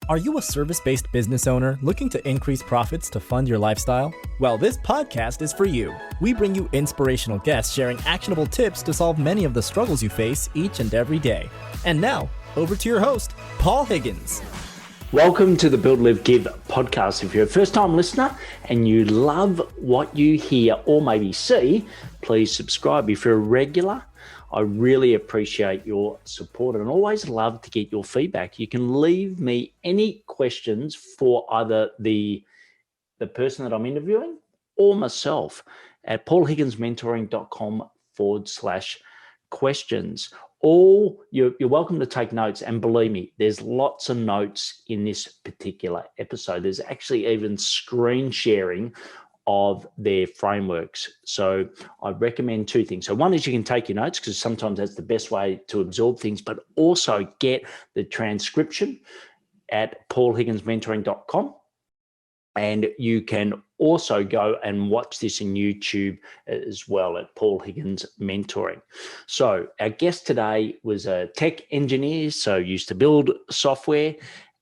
Are you a service-based business owner looking to increase profits to fund your lifestyle? Well, this podcast is for you. We bring you inspirational guests sharing actionable tips to solve many of the struggles you face each and every day. And now, over to your host, Paul Higgins. Welcome to the Build, Live, Give podcast. If you're a first-time listener and you love what you hear or maybe see, please subscribe. If you're a regular, I really appreciate your support and always love to get your feedback. You can leave me any questions for either the person that I'm interviewing or myself at paulhigginsmentoring.com/questions. You're welcome to take notes, and believe me, there's lots of notes in this particular episode. There's actually even screen sharing of their frameworks. So I recommend two things. So one is you can take your notes because sometimes that's the best way to absorb things, but also get the transcription at paulhigginsmentoring.com. And you can also go and watch this in YouTube as well at Paul Higgins Mentoring. So our guest today was a tech engineer, so used to build software,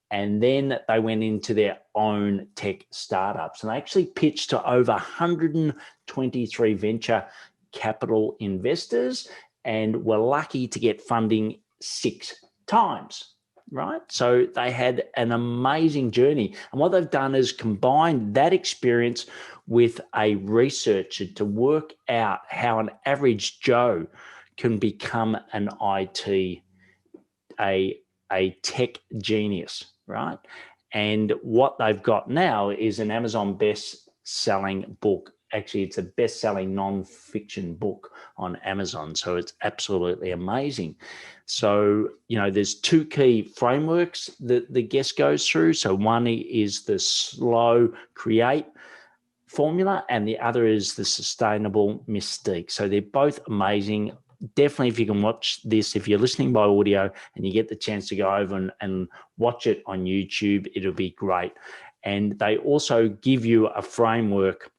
and then they went into their own tech startups. And they actually pitched to over 123 venture capital investors and were lucky to get funding 6 times. Right? So they had an amazing journey. And what they've done is combined that experience with a researcher to work out how an average Joe can become an IT, a tech genius, right? And what they've got now is an Amazon best-selling book. Actually, it's a best-selling non-fiction book on Amazon. So it's absolutely amazing. So, there's 2 key frameworks that the guest goes through. So one is the slow create formula, and the other is the Sustainable Mystique. So they're both amazing. Definitely, if you can watch this, if you're listening by audio and you get the chance to go over and watch it on YouTube, it'll be great. And they also give you a framework.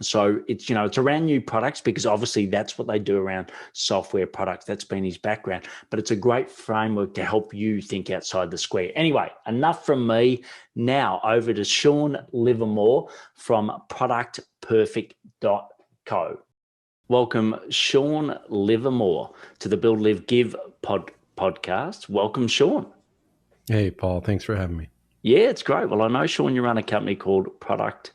So it's around new products, because obviously that's what they do around software products. That's been his background, but it's a great framework to help you think outside the square. Anyway, enough from me. Now over to Shawn Livermore from productperfect.co. Welcome, Shawn Livermore, to the Build, Live, Give podcast. Welcome, Shawn. Hey, Paul. Thanks for having me. Yeah, it's great. Well, I know, Shawn, you run a company called Product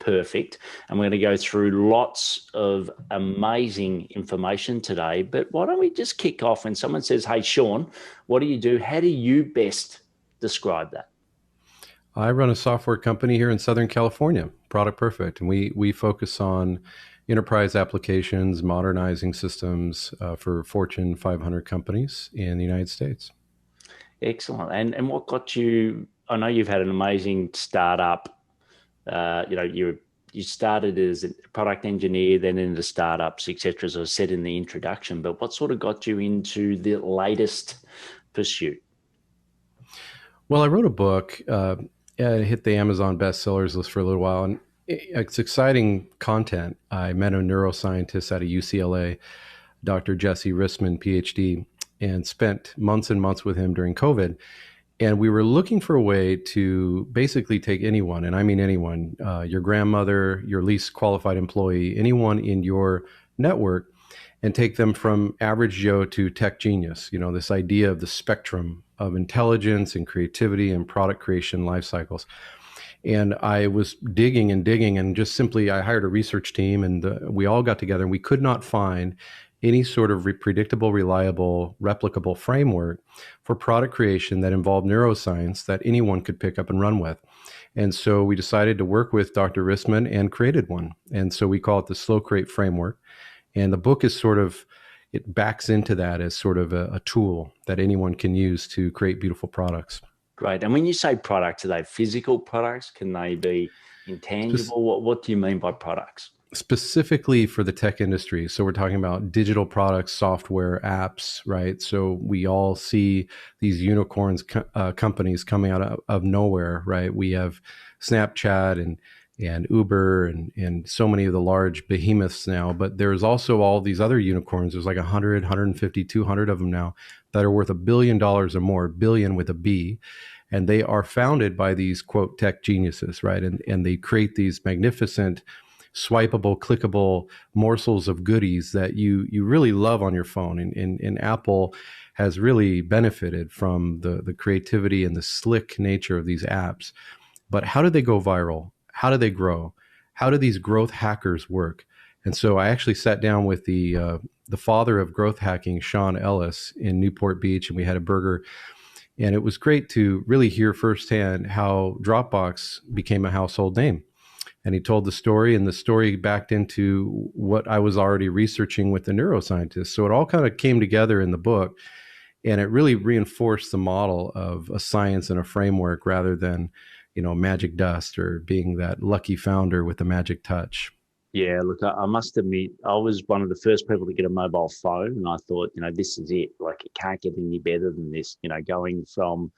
Perfect, and we're going to go through lots of amazing information today. But why don't we just kick off when someone says, hey, Shawn, what do you do? How do you best describe that? I run a software company here in Southern California, Product Perfect, and we focus on enterprise applications, modernizing systems for Fortune 500 companies in the United States. Excellent. And what got you, I know you've had an amazing startup. You started as a product engineer, then into startups, etc., as I said in the introduction. But what sort of got you into the latest pursuit? Well, I wrote a book. It hit the Amazon bestsellers list for a little while, and it's exciting content. I met a neuroscientist out of UCLA, Dr. Jesse Rissman, PhD, and spent months and months with him during COVID. And we were looking for a way to basically take anyone, and I mean anyone, your grandmother, your least qualified employee, anyone in your network, and take them from average Joe to tech genius. This idea of the spectrum of intelligence and creativity and product creation life cycles. And I was digging and just simply I hired a research team, and we all got together, and we could not find any sort of predictable, reliable, replicable framework for product creation that involved neuroscience that anyone could pick up and run with. And so we decided to work with Dr. Rissman and created one. And so we call it the Slow Create Framework. And the book is it backs into that as sort of a tool that anyone can use to create beautiful products. Great. And when you say products, are they physical products? Can they be intangible? What do you mean by products? Specifically for the tech industry. So we're talking about digital products, software, apps, right? So we all see these unicorns companies coming out of nowhere, right? We have Snapchat and Uber and so many of the large behemoths now, but there's also all these other unicorns. There's like 100, 150, 200 of them now that are worth $1 billion or more, billion with a B. And they are founded by these, quote, tech geniuses, right? And they create these magnificent, swipeable, clickable morsels of goodies that you really love on your phone. And Apple has really benefited from the creativity and the slick nature of these apps. But how do they go viral? How do they grow? How do these growth hackers work? And so I actually sat down with the father of growth hacking, Shawn Ellis, in Newport Beach, and we had a burger. And it was great to really hear firsthand how Dropbox became a household name. And he told the story, and the story backed into what I was already researching with the neuroscientists. So it all kind of came together in the book, and it really reinforced the model of a science and a framework rather than, magic dust or being that lucky founder with the magic touch. Yeah, look, I must admit, I was one of the first people to get a mobile phone, and I thought, this is it. Like, it can't get any better than this. Going from,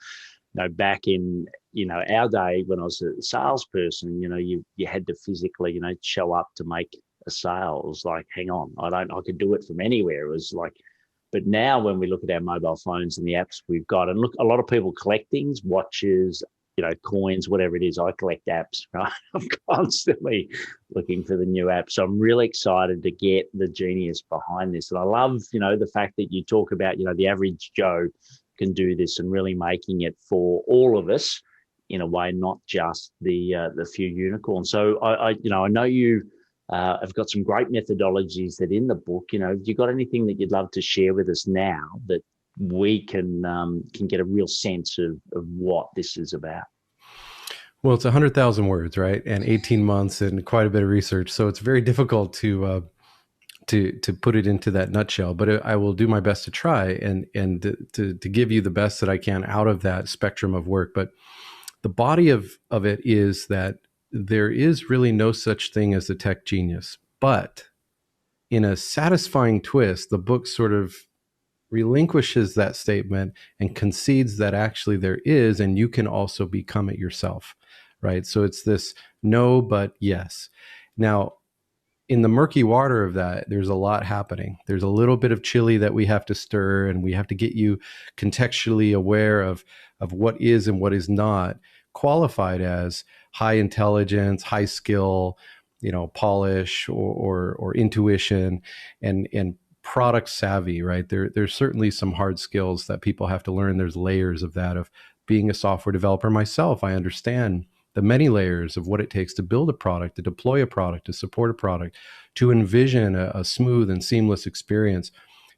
back in, our day when I was a salesperson, you had to physically, show up to make a sale. It was like, hang on, I could do it from anywhere. It was like, but now when we look at our mobile phones and the apps we've got, and look, a lot of people collect things, watches, coins, whatever it is. I collect apps, right? I'm constantly looking for the new app. So I'm really excited to get the genius behind this. And I love, the fact that you talk about, the average Joe can do this and really making it for all of us in a way, not just the few unicorns. So I know you have got some great methodologies that in the book, have you got anything that you'd love to share with us now that we can get a real sense of what this is about? Well, it's 100,000 words, right? And 18 months and quite a bit of research. So it's very difficult to put it into that nutshell, but I will do my best to try and to give you the best that I can out of that spectrum of work. But the body of it is that there is really no such thing as the tech genius. But in a satisfying twist, the book sort of relinquishes that statement and concedes that actually there is, and you can also become it yourself, right? So it's this no, but yes. Now, in the murky water of that, there's a lot happening. There's a little bit of chili that we have to stir, and we have to get you contextually aware of what is and what is not qualified as high intelligence, high skill, polish or intuition and product savvy, right? There's certainly some hard skills that people have to learn. There's layers of that. Of being a software developer myself, I understand the many layers of what it takes to build a product, to deploy a product, to support a product, to envision a smooth and seamless experience,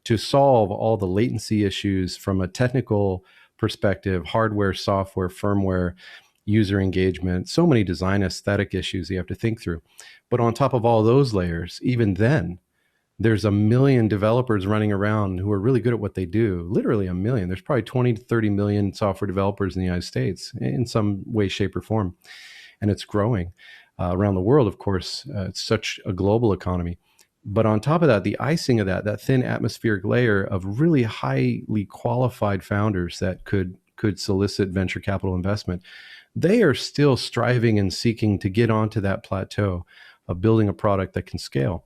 to solve all the latency issues from a technical perspective, hardware, software, firmware, user engagement, so many design aesthetic issues you have to think through. But on top of all those layers, even then, there's a million developers running around who are really good at what they do, literally a million. There's probably 20 to 30 million software developers in the United States in some way, shape, or form. And it's growing around the world, of course. It's such a global economy. But on top of that, the icing of that thin atmospheric layer of really highly qualified founders that could solicit venture capital investment, they are still striving and seeking to get onto that plateau of building a product that can scale.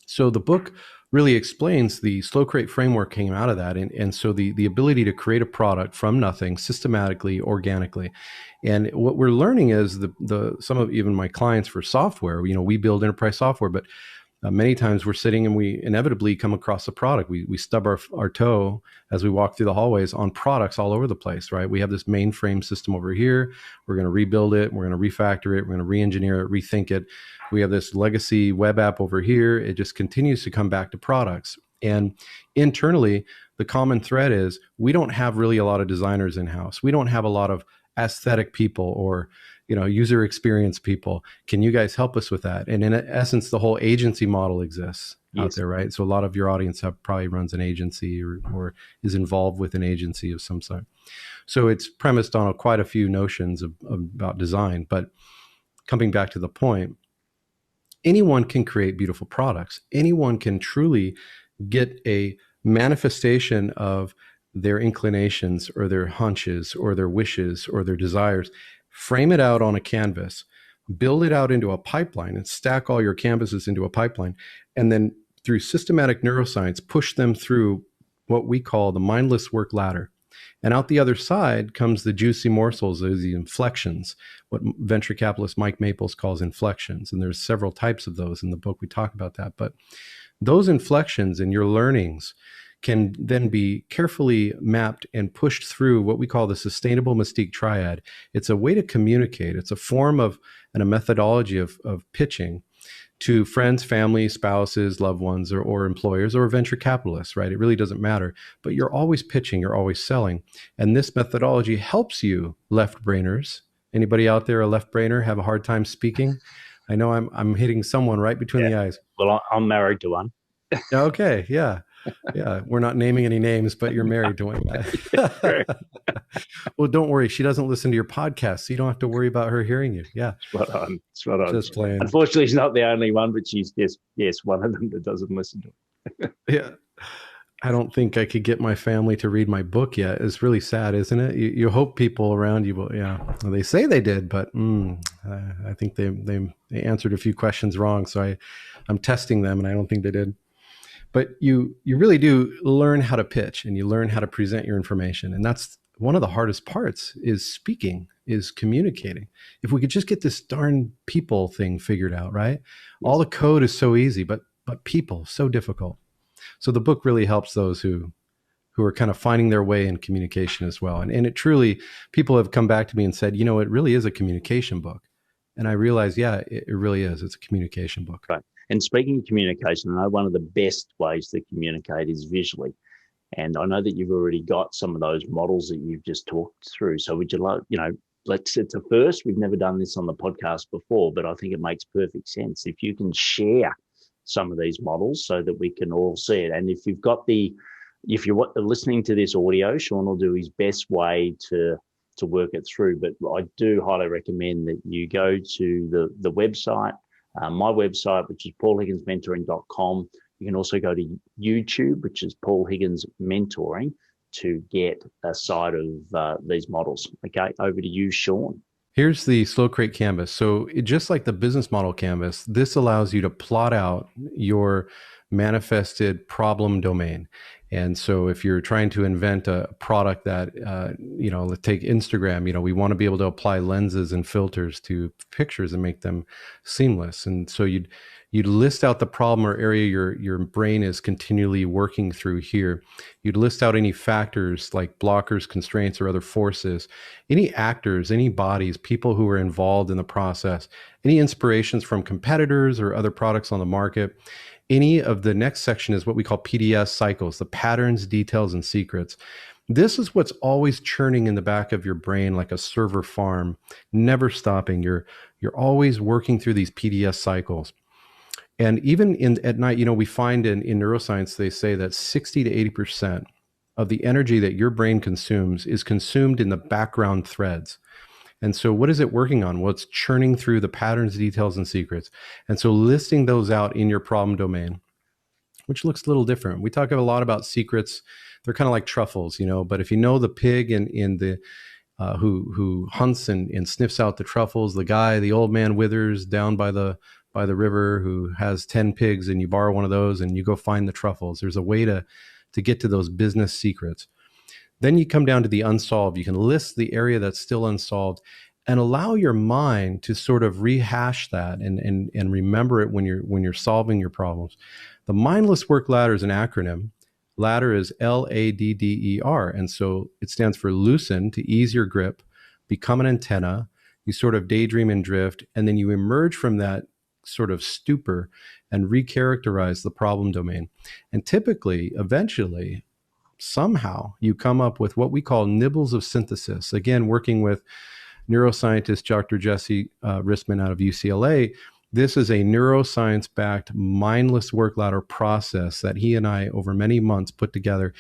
So the book really explains the slow create framework came out of that. And so the ability to create a product from nothing systematically, organically. And what we're learning is some of even my clients for software, we build enterprise software, but many times we're sitting and we inevitably come across a product. We stub our toe as we walk through the hallways on products all over the place, right? We have this mainframe system over here. We're going to rebuild it. We're going to refactor it. We're going to re-engineer it, rethink it. We have this legacy web app over here. It just continues to come back to products. And internally, the common thread is we don't have really a lot of designers in-house. We don't have a lot of aesthetic people or user experience people. Can you guys help us with that? And in essence, the whole agency model exists out there, right? So a lot of your audience probably runs an agency or is involved with an agency of some sort. So it's premised on quite a few notions about design. But coming back to the point, anyone can create beautiful products. Anyone can truly get a manifestation of their inclinations or their hunches or their wishes or their desires, frame it out on a canvas, build it out into a pipeline and stack all your canvases into a pipeline. And then through systematic neuroscience, push them through what we call the mindless work ladder. And out the other side comes the juicy morsels, the inflections, what venture capitalist Mike Maples calls inflections. And there's several types of those in the book. We talk about that. But those inflections in your learnings can then be carefully mapped and pushed through what we call the Sustainable Mystique triad. It's a way to communicate. It's a form of and a methodology of pitching to friends, family, spouses, loved ones, or employers, or venture capitalists, right? It really doesn't matter. But you're always pitching, you're always selling. And this methodology helps you left brainers. Anybody out there, a left brainer, have a hard time speaking? I know I'm hitting someone right between the eyes. Well, I'm married to one. Okay, yeah. Yeah, we're not naming any names, but you're married to one. Well, don't worry. She doesn't listen to your podcast, so you don't have to worry about her hearing you. Yeah. Spot on. Spot on. Just playing. Unfortunately, she's not the only one, but she's yes, one of them that doesn't listen to it. Yeah. I don't think I could get my family to read my book yet. It's really sad, isn't it? You hope people around you will, yeah. Well, they say they did, but I think they answered a few questions wrong. So I'm testing them, and I don't think they did. But you really do learn how to pitch, and you learn how to present your information. And that's one of the hardest parts, is speaking, is communicating. If we could just get this darn people thing figured out, right? Yes. All the code is so easy, but people, so difficult. So the book really helps those who are kind of finding their way in communication as well. And it truly, people have come back to me and said, it really is a communication book. And I realized, yeah, it really is. It's a communication book. Right. And speaking of communication, I know one of the best ways to communicate is visually. And I know that you've already got some of those models that you've just talked through. So would you like, it's a first. We've never done this on the podcast before, but I think it makes perfect sense. If you can share some of these models so that we can all see it. And if you're listening to this audio, Shawn will do his best way to work it through. But I do highly recommend that you go to the website, my website, which is paulhigginsmentoring.com. You can also go to YouTube, which is Paul Higgins Mentoring, to get a side of these models. Okay, over to you, Shawn. Here's the Slow Crate Canvas. So just like the business model canvas, this allows you to plot out your manifested problem domain. And so if you're trying to invent a product that, let's take Instagram, we want to be able to apply lenses and filters to pictures and make them seamless. And so you'd list out the problem or area your brain is continually working through here. You'd list out any factors like blockers, constraints, or other forces, any actors, any bodies, people who are involved in the process, any inspirations from competitors or other products on the market. Any of the next section is what we call PDS cycles, the patterns, details, and secrets. This is what's always churning in the back of your brain like a server farm, never stopping. You're always working through these PDS cycles. And even at night, we find in neuroscience, they say that 60 to 80% of the energy that your brain consumes is consumed in the background threads. And so what is it working on? Well, it's churning through the patterns, details, and secrets. And so listing those out in your problem domain, which looks a little different. We talk a lot about secrets. They're kind of like truffles, but if you know the pig in the who hunts and sniffs out the truffles, the old man Withers down by the river who has 10 pigs, and you borrow one of those and you go find the truffles. There's a way to get to those business secrets. Then you come down to the unsolved. You can list the area that's still unsolved and allow your mind to sort of rehash that and remember it when you're solving your problems. The mindless work ladder is an acronym. Ladder is LADDER. And so it stands for loosen, to ease your grip, become an antenna. You sort of daydream and drift, and then you emerge from that sort of stupor and recharacterize the problem domain. And typically, eventually, somehow you come up with what we call nibbles of synthesis. Again, working with neuroscientist Dr. Jesse Rissman out of UCLA, this is a neuroscience-backed mindless work ladder process that he and I over many months put together.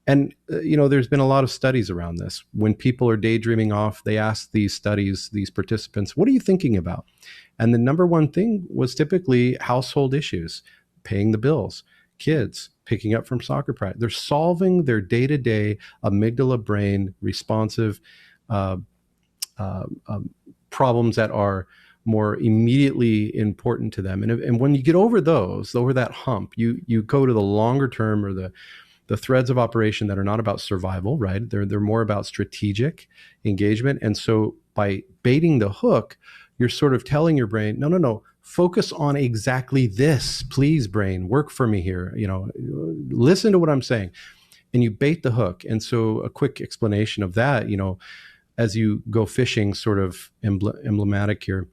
And, there's been a lot of studies around this. When people are daydreaming off, they ask these participants, what are you thinking about? And the number one thing was typically household issues, paying the bills, kids, picking up from soccer practice. They're solving their day-to-day amygdala brain responsive problems that are more immediately important to them. And when you get over that hump, you go to the longer term or the the threads of operation that are not about survival, right? They're more about strategic engagement. And so by baiting the hook, you're sort of telling your brain, no, focus on exactly this. Please, brain, work for me here. Listen to what I'm saying. And you bait the hook. And so a quick explanation of that, as you go fishing, sort of emblematic here,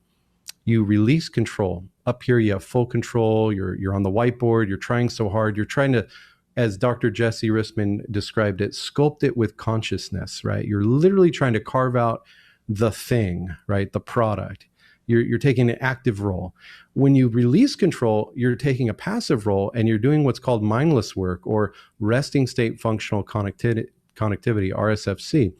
you release control. Up here, you have full control. You're on the whiteboard. You're trying so hard. You're trying to, as Dr. Jesse Rissman described it, sculpt it with consciousness, right? You're literally trying to carve out the thing, right? The product. You're taking an active role. When you release control, you're taking a passive role, and you're doing what's called mindless work, or resting state functional connectivity, RSFC,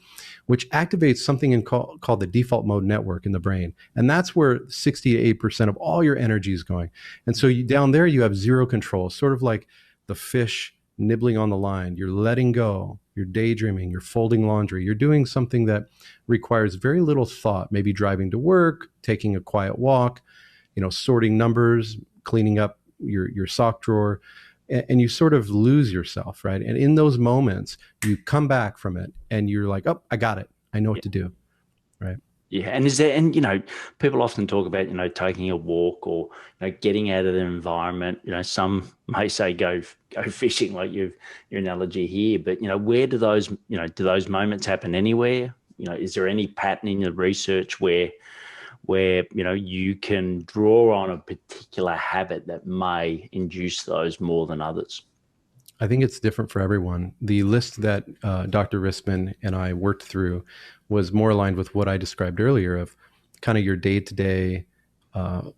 which activates something called the default mode network in the brain. And that's where 60 to 8% of all your energy is going. And so down there, you have zero control, sort of like the fish nibbling on the line. You're letting go, you're daydreaming, you're folding laundry, you're doing something that requires very little thought, maybe driving to work, taking a quiet walk, sorting numbers, cleaning up your sock drawer, and you sort of lose yourself, right? And in those moments, you come back from it and you're like, oh, I got it. I know what to do, right? Yeah, and people often talk about taking a walk or getting out of the environment. Some may say go fishing, like your analogy here. But where do those do those moments happen anywhere? Is there any pattern in the research where you can draw on a particular habit that may induce those more than others? I think it's different for everyone. The list that Dr. Rissman and I worked through was more aligned with what I described earlier of kind of your day-to-day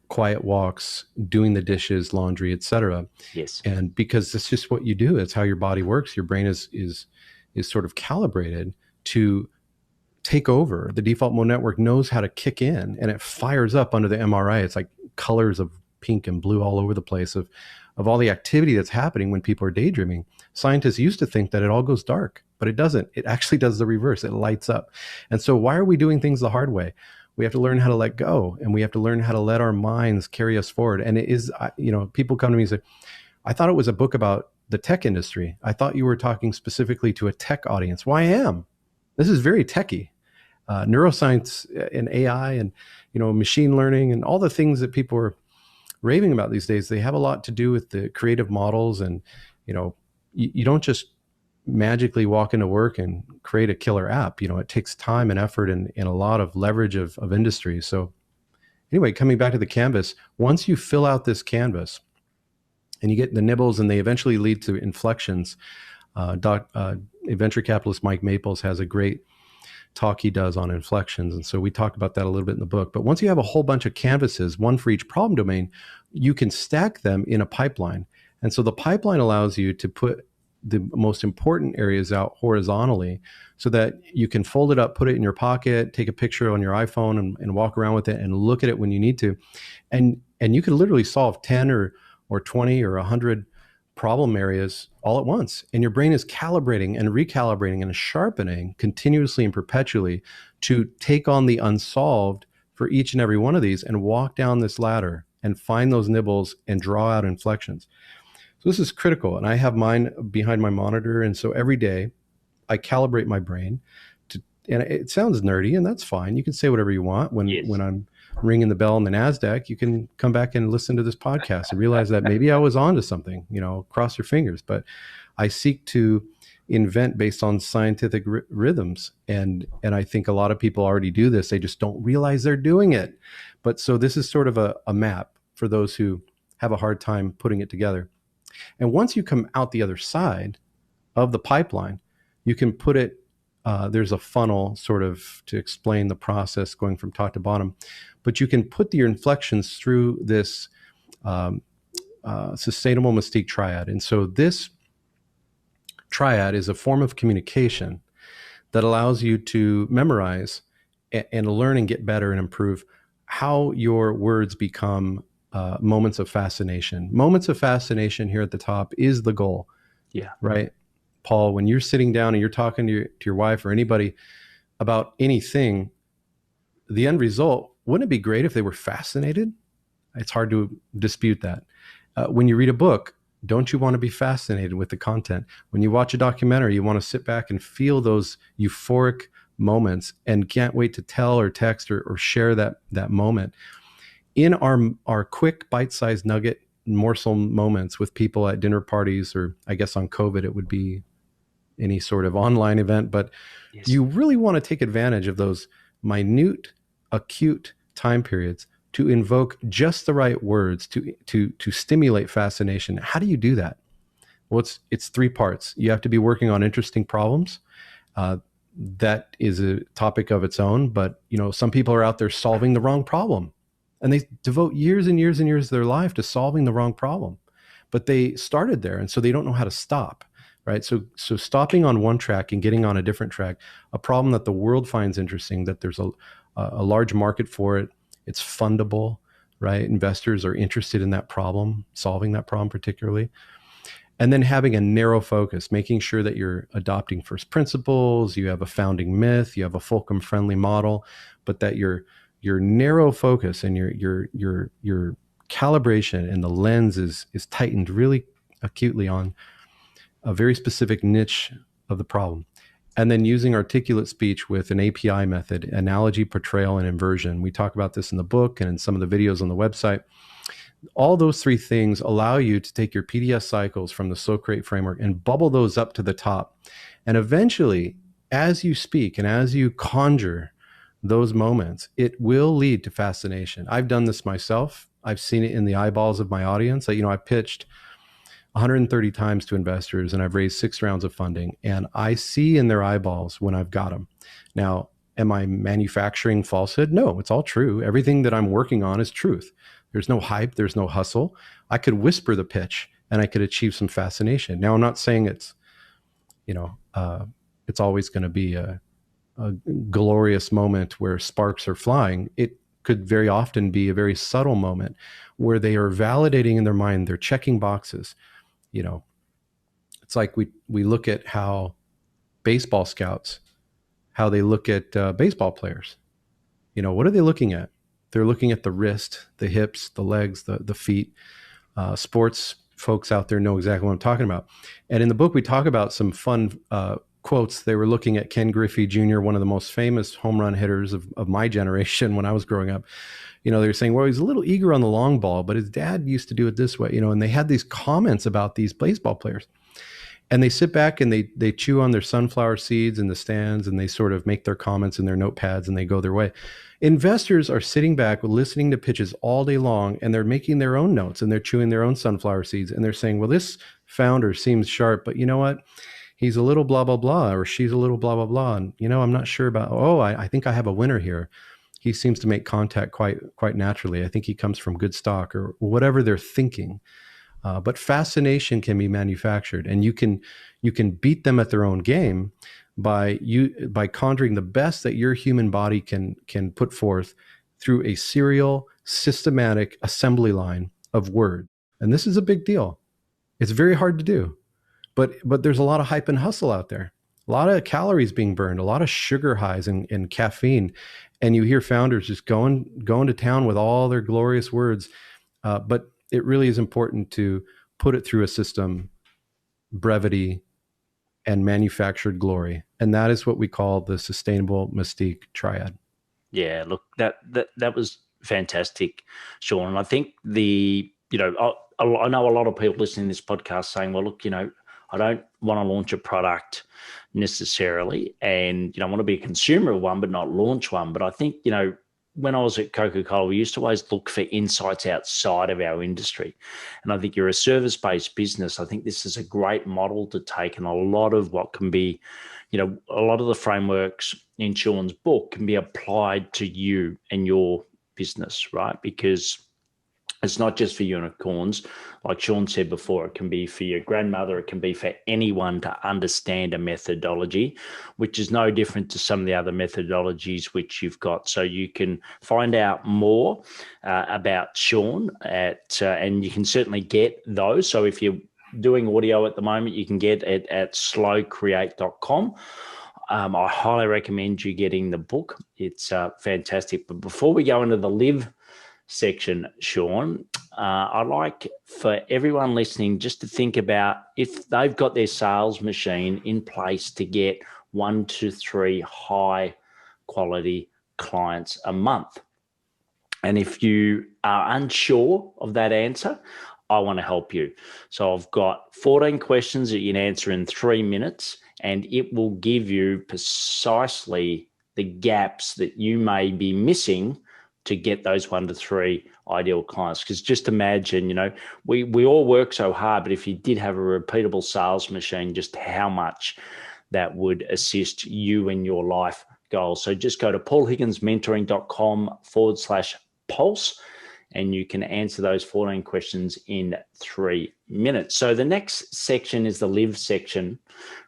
quiet walks, doing the dishes, laundry, etc. Yes. And because it's just what you do, it's how your body works. Your brain is sort of calibrated to take over. The default mode network knows how to kick in, and it fires up under the MRI. It's like colors of pink and blue all over the place of all the activity that's happening when people are daydreaming. Scientists used to think that it all goes dark, but it doesn't. It actually does the reverse. It lights up. And so why are we doing things the hard way? We have to learn how to let go, and we have to learn how to let our minds carry us forward. And it is, people come to me and say, I thought it was a book about the tech industry. I thought you were talking specifically to a tech audience. Well, I am. This is very techy. Neuroscience and AI and, machine learning and all the things that people are raving about these days, they have a lot to do with the creative models. And, you don't just magically walk into work and create a killer app. It takes time and effort and a lot of leverage of industry. So anyway, coming back to the canvas, once you fill out this canvas and you get the nibbles and they eventually lead to inflections, venture capitalist Mike Maples has a great talk he does on inflections. And so we talk about that a little bit in the book. But once you have a whole bunch of canvases, one for each problem domain, you can stack them in a pipeline. And so the pipeline allows you to put the most important areas out horizontally so that you can fold it up, put it in your pocket, take a picture on your iPhone and walk around with it and look at it when you need to. And you can literally solve 10 or 20 or 100 problem areas all at once. And your brain is calibrating and recalibrating and sharpening continuously and perpetually to take on the unsolved for each and every one of these and walk down this ladder and find those nibbles and draw out inflections. So this is critical. And I have mine behind my monitor. And so every day I calibrate my brain and it sounds nerdy, and that's fine. You can say whatever you want when I'm ringing the bell on the NASDAQ. You can come back and listen to this podcast and realize that maybe I was onto something, cross your fingers. But I seek to invent based on scientific rhythms. And I think a lot of people already do this. They just don't realize they're doing it. But so this is sort of a map for those who have a hard time putting it together. And once you come out the other side of the pipeline, you can put it, there's a funnel sort of to explain the process going from top to bottom, but you can put your inflections through this Sustainable Mystique triad. And so this triad is a form of communication that allows you to memorize and learn and get better and improve how your words become moments of fascination. Moments of fascination here at the top is the goal. Yeah. Right? Paul, when you're sitting down and you're talking to your wife or anybody about anything, the end result, wouldn't it be great if they were fascinated? It's hard to dispute that. When you read a book, Don't you want to be fascinated with the content? When you watch a documentary, you want to sit back and feel those euphoric moments and can't wait to tell or text or share that moment. In our quick bite-sized nugget morsel moments with people at dinner parties, or I guess on COVID, it would be any sort of online event, but Yes. you really want to take advantage of those minute, acute time periods to invoke just the right words to stimulate fascination. How do you do that? Well, it's three parts. You have to be working on interesting problems. That is a topic of its own, but some people are out there solving the wrong problem, and they devote years and years and years of their life to solving the wrong problem, but they started there, and so they don't know how to stop. Right. So stopping on one track and getting on a different track, a problem that the world finds interesting, that there's a large market for it. It's fundable, right? Investors are interested in that problem, solving that problem particularly. And then having a narrow focus, making sure that you're adopting first principles, you have a founding myth, you have a fulcrum friendly model, but that your narrow focus and your calibration and the lens is tightened really acutely on a very specific niche of the problem. And then using articulate speech with an API method, analogy, portrayal, and inversion. We talk about this in the book and in some of the videos on the website. All those three things allow you to take your PDS cycles from the Slow Create framework and bubble those up to the top. And eventually, as you speak and as you conjure those moments, it will lead to fascination. I've done this myself. I've seen it in the eyeballs of my audience. I pitched 130 times to investors, and I've raised 6 rounds of funding, and I see in their eyeballs when I've got them. Now, am I manufacturing falsehood? No, it's all true. Everything that I'm working on is truth. There's no hype. There's no hustle. I could whisper the pitch and I could achieve some fascination. Now, I'm not saying it's always going to be a glorious moment where sparks are flying. It could very often be a very subtle moment where they are validating in their mind, they're checking boxes. It's like we look at how baseball scouts, how they look at baseball players. What are they looking at? They're looking at the wrist, the hips, the legs, the feet. Sports folks out there know exactly what I'm talking about. And in the book, we talk about some fun quotes. They were looking at Ken Griffey Jr., one of the most famous home run hitters of my generation when I was growing up. They were saying, well, he's a little eager on the long ball, but his dad used to do it this way, and they had these comments about these baseball players. And they sit back and they chew on their sunflower seeds in the stands, and they sort of make their comments in their notepads and they go their way. Investors are sitting back listening to pitches all day long, and they're making their own notes and they're chewing their own sunflower seeds. And they're saying, well, this founder seems sharp, but you know what? He's a little blah, blah, blah, or she's a little blah, blah, blah. And, I'm not sure about, I think I have a winner here. He seems to make contact quite naturally. I think he comes from good stock, or whatever they're thinking. But fascination can be manufactured, and you can beat them at their own game by conjuring the best that your human body can put forth through a serial, systematic assembly line of words. And this is a big deal. It's very hard to do, but there's a lot of hype and hustle out there. A lot of calories being burned, a lot of sugar highs and caffeine. And you hear founders just going to town with all their glorious words. But it really is important to put it through a system, brevity, and manufactured glory. And that is what we call the Sustainable Mystique triad. Yeah, look, that was fantastic, Shawn. And I think I know a lot of people listening to this podcast saying, well, look, I don't want to launch a product necessarily, and I want to be a consumer of one, but not launch one. But I think, when I was at Coca-Cola, we used to always look for insights outside of our industry. And I think you're a service-based business. I think this is a great model to take, and a lot of what can be, a lot of the frameworks in Shawn's book can be applied to you and your business, right? Because it's not just for unicorns. Like Shawn said before, it can be for your grandmother. It can be for anyone to understand a methodology, which is no different to some of the other methodologies which you've got. So you can find out more about Shawn and you can certainly get those. So if you're doing audio at the moment, you can get it at slowcreate.com. I highly recommend you getting the book. It's fantastic. But before we go into the live section, Shawn, I like for everyone listening just to think about if they've got their sales machine in place to get 1 to 3 high quality clients a month. And if you are unsure of that answer, I want to help you. So I've got 14 questions that you can answer in 3 minutes, and it will give you precisely the gaps that you may be missing to get those 1 to 3 ideal clients. Because just imagine, we all work so hard, but if you did have a repeatable sales machine, just how much that would assist you in your life goals. So just go to paulhigginsmentoring.com/pulse, and you can answer those 14 questions in 3 minutes. So the next section is the live section,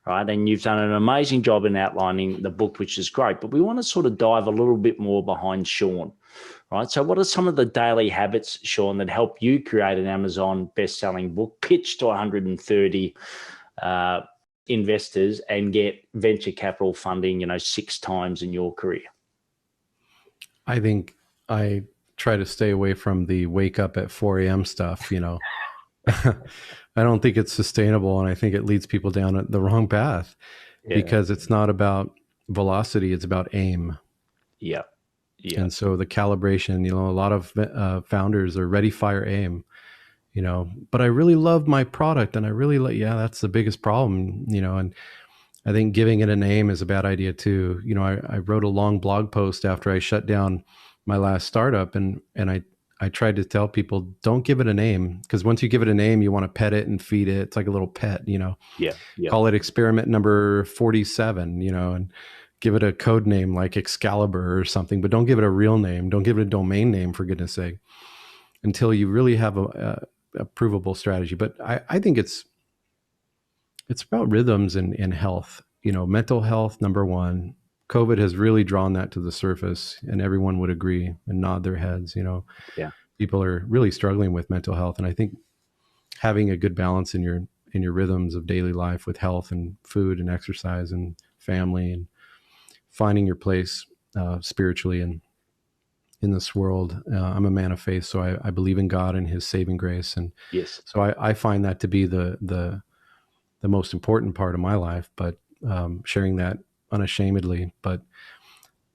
right? And you've done an amazing job in outlining the book, which is great, but we want to sort of dive a little bit more behind Shawn, right? So what are some of the daily habits, Shawn, that help you create an Amazon best-selling book, pitch to 130 investors and get venture capital funding, 6 times in your career? I think I try to stay away from the wake up at 4 a.m. stuff, I don't think it's sustainable, and I think it leads people down the wrong path because it's not about velocity, it's about aim. Yeah. And so the calibration, a lot of founders are ready, fire, aim, but I really love my product and I really that's the biggest problem, and I think giving it a name is a bad idea too. I wrote a long blog post after I shut down my last startup, and I tried to tell people, don't give it a name, because once you give it a name, you want to pet it and feed it. It's like a little pet, call it experiment number 47, and give it a code name like Excalibur or something, but don't give it a real name. Don't give it a domain name, for goodness sake, until you really have a provable strategy. But I think it's about rhythms and health, mental health, number one. COVID has really drawn that to the surface, and everyone would agree and nod their heads. People are really struggling with mental health. And I think having a good balance in your rhythms of daily life with health and food and exercise and family and finding your place spiritually and in this world. I'm a man of faith, so I believe in God and his saving grace. And so I find that to be the most important part of my life, but sharing that unashamedly. But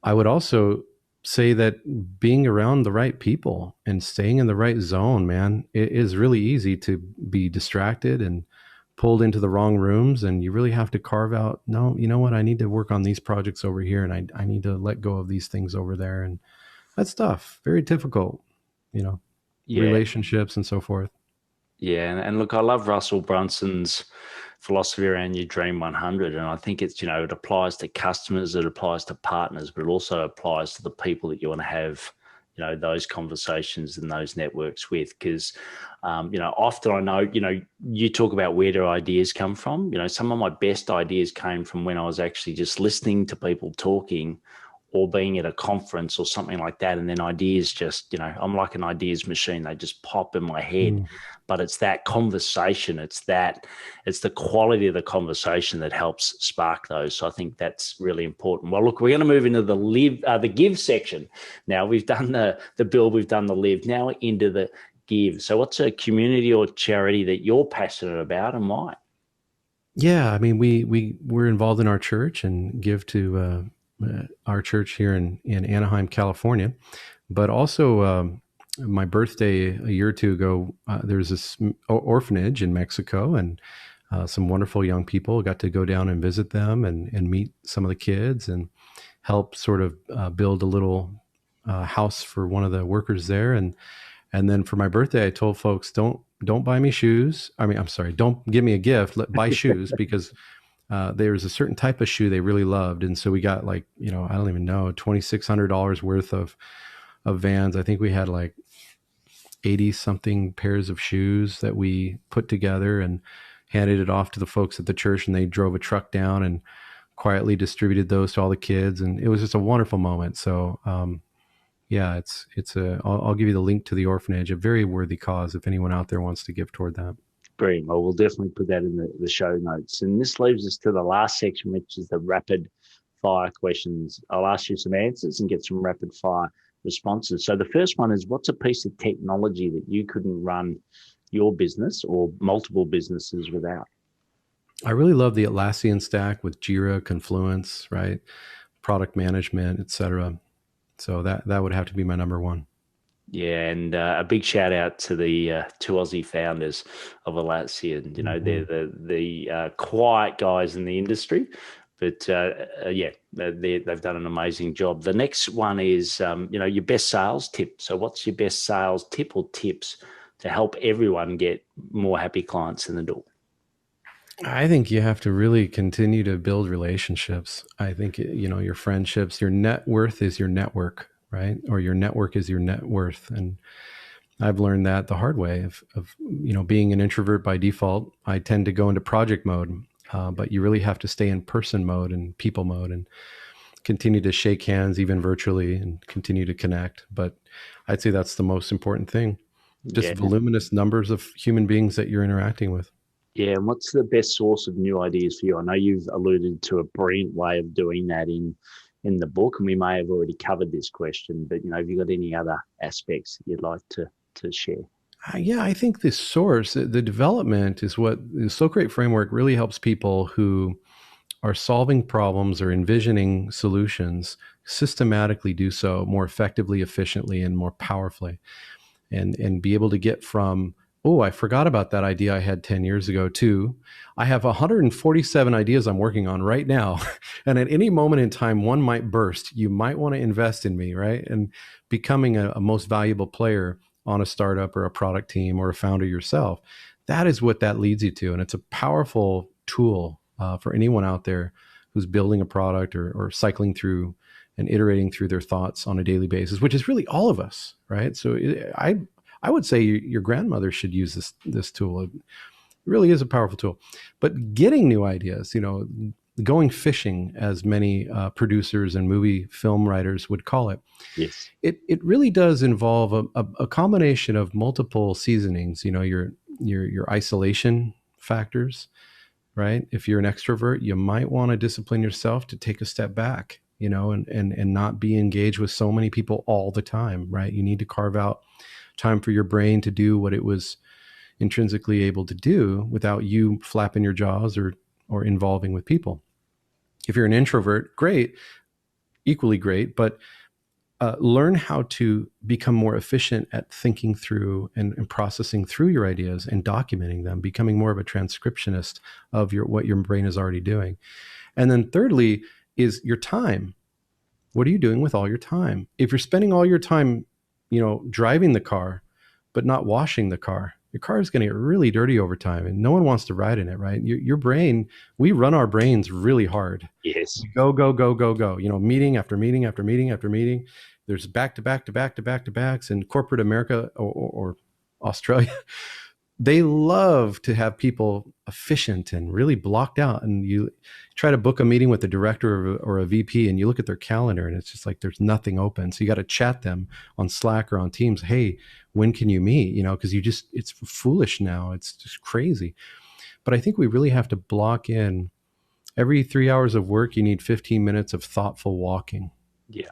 I would also say that being around the right people and staying in the right zone, man, it is really easy to be distracted and pulled into the wrong rooms. And you really have to carve out, no, you know what? I need to work on these projects over here, and I need to let go of these things over there. And that's tough, very difficult, relationships and so forth. Yeah. And look, I love Russell Brunson's philosophy around your Dream 100. And I think it's, it applies to customers, it applies to partners, but it also applies to the people that you want to have, those conversations and those networks with. Because, often I know, you talk about where do ideas come from. Some of my best ideas came from when I was actually just listening to people talking or being at a conference or something like that. And then ideas just, I'm like an ideas machine. They just pop in my head. But it's that conversation. It's the quality of the conversation that helps spark those. So I think that's really important. Well, look, we're going to move into the give section. Now we've done the build, we've done the live. Now into the give. So what's a community or charity that you're passionate about and why? Yeah, I mean, we're involved in our church and give to our church here in Anaheim, California, but also my birthday a year or two ago, there's this orphanage in Mexico, and some wonderful young people got to go down and visit them and meet some of the kids and help sort of build a little house for one of the workers there. And then for my birthday, I told folks, don't buy me shoes. I'm sorry, don't give me a gift, buy shoes, because there's a certain type of shoe they really loved. And so we got I don't even know, $2,600 worth of Vans. I think we had like 80 something pairs of shoes that we put together and handed it off to the folks at the church, and they drove a truck down and quietly distributed those to all the kids. And it was just a wonderful moment. So, yeah, I'll give you the link to the orphanage, a very worthy cause if anyone out there wants to give toward that. Brilliant. Well, we'll definitely put that in the show notes. And this leaves us to the last section, which is the rapid fire questions. I'll ask you some answers and get some rapid fire responses. So the first one is, what's a piece of technology that you couldn't run your business or multiple businesses without? I really love the Atlassian stack with Jira, Confluence, right? Product management, etc. So that would have to be my number one. Yeah, and a big shout out to the two Aussie founders of Atlassian. They're the quiet guys in the industry, but they've done an amazing job. The next one is your best sales tip. So, what's your best sales tip or tips to help everyone get more happy clients in the door? I think you have to really continue to build relationships. I think, your friendships, your net worth is your network, right? Or your network is your net worth. And I've learned that the hard way of being an introvert by default. I tend to go into project mode, but you really have to stay in person mode and people mode and continue to shake hands, even virtually, and continue to connect. But I'd say that's the most important thing. Just Yeah. voluminous numbers of human beings that you're interacting with. Yeah, and what's the best source of new ideas for you? I know you've alluded to a brilliant way of doing that in the book, and we may have already covered this question, but have you got any other aspects you'd like to share? Yeah, I think the source, the development is what the So Create framework really helps people who are solving problems or envisioning solutions systematically do so more effectively, efficiently, and more powerfully. And be able to get from, oh, I forgot about that idea I had 10 years ago, to I have 147 ideas I'm working on right now. And at any moment in time, one might burst. You might want to invest in me, right? And becoming a most valuable player on a startup or a product team or a founder yourself. That is what that leads you to. And it's a powerful tool for anyone out there who's building a product or cycling through and iterating through their thoughts on a daily basis, which is really all of us, right? So I would say your grandmother should use this tool. It really is a powerful tool. But getting new ideas, going fishing, as many producers and movie film writers would call it. Yes. It really does involve a combination of multiple seasonings. Your isolation factors, right? If you're an extrovert, you might want to discipline yourself to take a step back, and not be engaged with so many people all the time, right? You need to carve out time for your brain to do what it was intrinsically able to do without you flapping your jaws or involving with people. If you're an introvert, great, equally great, but learn how to become more efficient at thinking through and processing through your ideas and documenting them, becoming more of a transcriptionist of what your brain is already doing. And then thirdly is your time. What are you doing with all your time? If you're spending all your time, driving the car, but not washing the car, your car is going to get really dirty over time, and no one wants to ride in it, right? Your brain, we run our brains really hard. Yes. Go, go, go, go, go. Meeting after meeting after meeting after meeting. There's back to back to back to back to backs in corporate America or Australia. They love to have people efficient and really blocked out. And you try to book a meeting with the director or a VP, and you look at their calendar and it's just like there's nothing open. So you got to chat them on Slack or on Teams. Hey, when can you meet? Because it's foolish now. It's just crazy. But I think we really have to block in every 3 hours of work. You need 15 minutes of thoughtful walking. Yeah.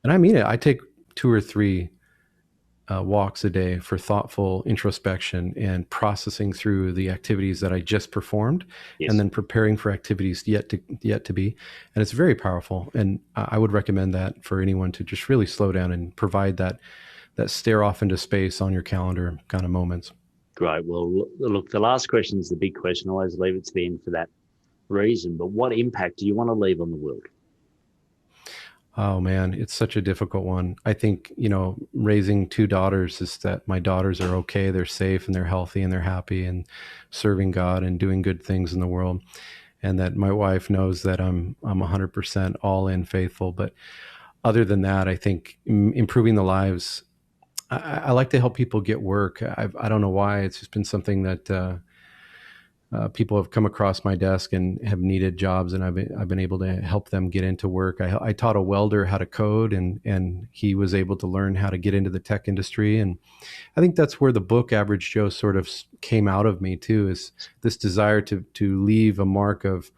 And I mean it. I take 2 or 3 walks a day for thoughtful introspection and processing through the activities that I just performed, Yes. and then preparing for activities yet to be. And it's very powerful. And I would recommend that for anyone to just really slow down and provide that stare off into space on your calendar kind of moments. Great. Well, look, the last question is the big question. I always leave it to the end for that reason. But what impact do you want to leave on the world? Oh man, it's such a difficult one. I think, raising 2 daughters is that my daughters are okay, they're safe and they're healthy and they're happy and serving God and doing good things in the world. And that my wife knows that I'm 100% all in faithful. But other than that, I think improving the lives, I like to help people get work. I don't know why. It's just been something that people have come across my desk and have needed jobs, and I've been able to help them get into work. I taught a welder how to code, and he was able to learn how to get into the tech industry. And I think that's where the book Average Joe sort of came out of me too, is this desire to leave a mark of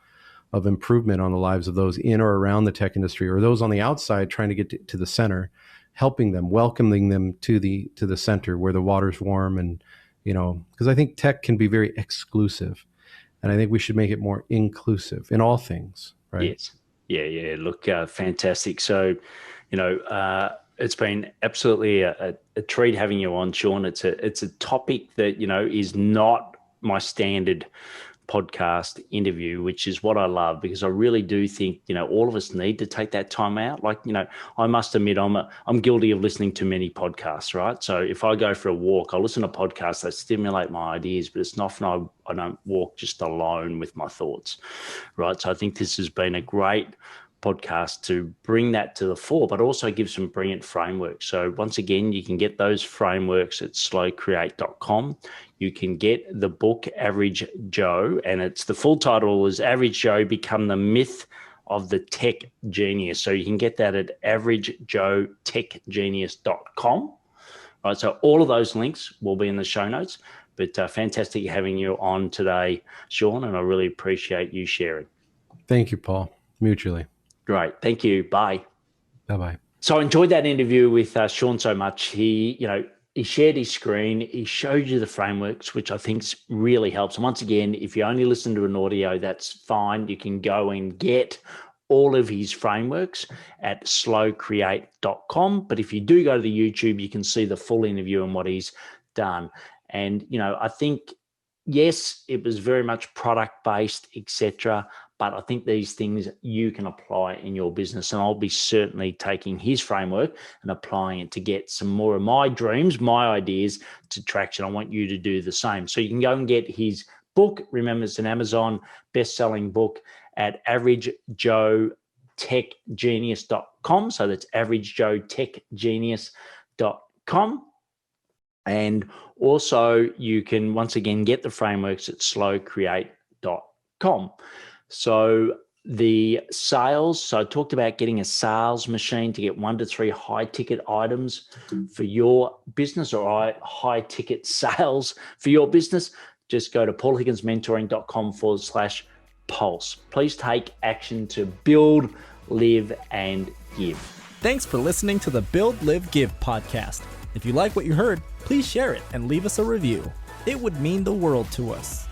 improvement on the lives of those in or around the tech industry, or those on the outside trying to get to the center. helping them, welcoming them to the center where the water's warm, and because I think tech can be very exclusive, and I think we should make it more inclusive in all things, right? Yes. Yeah. Look, fantastic. So, it's been absolutely a treat having you on, Shawn. It's a topic that, is not my standard podcast interview, which is what I love, because I really do think, all of us need to take that time out. Like, I must admit, I'm guilty of listening to many podcasts, right? So if I go for a walk, I'll listen to podcasts that stimulate my ideas, but it's often I don't walk just alone with my thoughts, right? So I think this has been a great podcast to bring that to the fore, but also give some brilliant frameworks. So once again, you can get those frameworks at slowcreate.com. You can get the book Average Joe, and the full title is Average Joe, Become the Myth of the Tech Genius. So you can get that at averagejoetechgenius.com. Right, so all of those links will be in the show notes. But fantastic having you on today, Shawn, and I really appreciate you sharing. Thank you, Paul. Mutually. Great. Thank you. Bye. Bye-bye. So I enjoyed that interview with Shawn so much. He shared his screen. He showed you the frameworks, which I think really helps. And once again, if you only listen to an audio, that's fine. You can go and get all of his frameworks at slowcreate.com. But if you do go to the YouTube, you can see the full interview and what he's done. And, I think, yes, it was very much product-based, etc., but I think these things you can apply in your business. And I'll be certainly taking his framework and applying it to get some more of my dreams, my ideas to traction. I want you to do the same. So you can go and get his book. Remember, it's an Amazon best-selling book at averagejoetechgenius.com. So that's averagejoetechgenius.com. And also you can once again get the frameworks at slowcreate.com. So the sales, so I talked about getting a sales machine to get 1 to 3 high ticket items for your business, or high ticket sales for your business. Just go to paulhigginsmentoring.com/pulse. Please take action to build, live, and give. Thanks for listening to the Build, Live, Give podcast. If you like what you heard, please share it and leave us a review. It would mean the world to us.